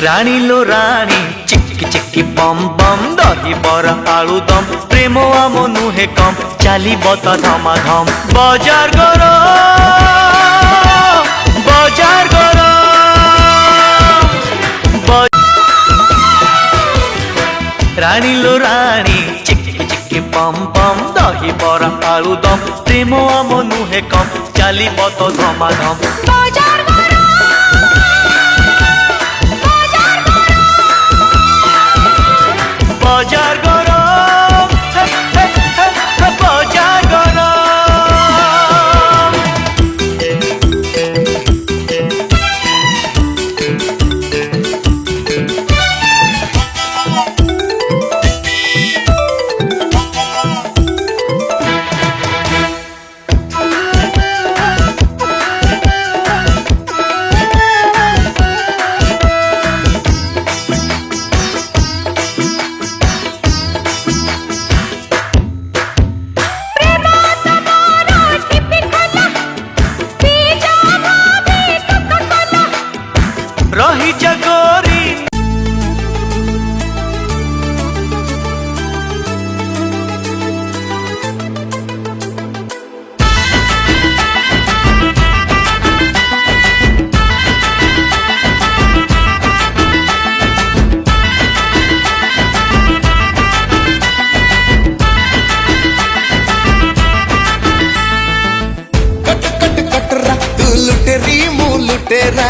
राणी लो राणी चिक्की चिक्की बम बम दही बरा आलू दम प्रेम आम नुहे कम चाली बता धमा धम बाजार गरम बाजार गरम राणी लो राणी चिक्की चिक्की बम बम दही बरा आलू दम प्रेम आम नुहे कम चाली बता धमा धम बाजार बाजार गरम बाजार गरम रही जगोरी कट कट कटरा तू लुटेरी मुँह लुटेरा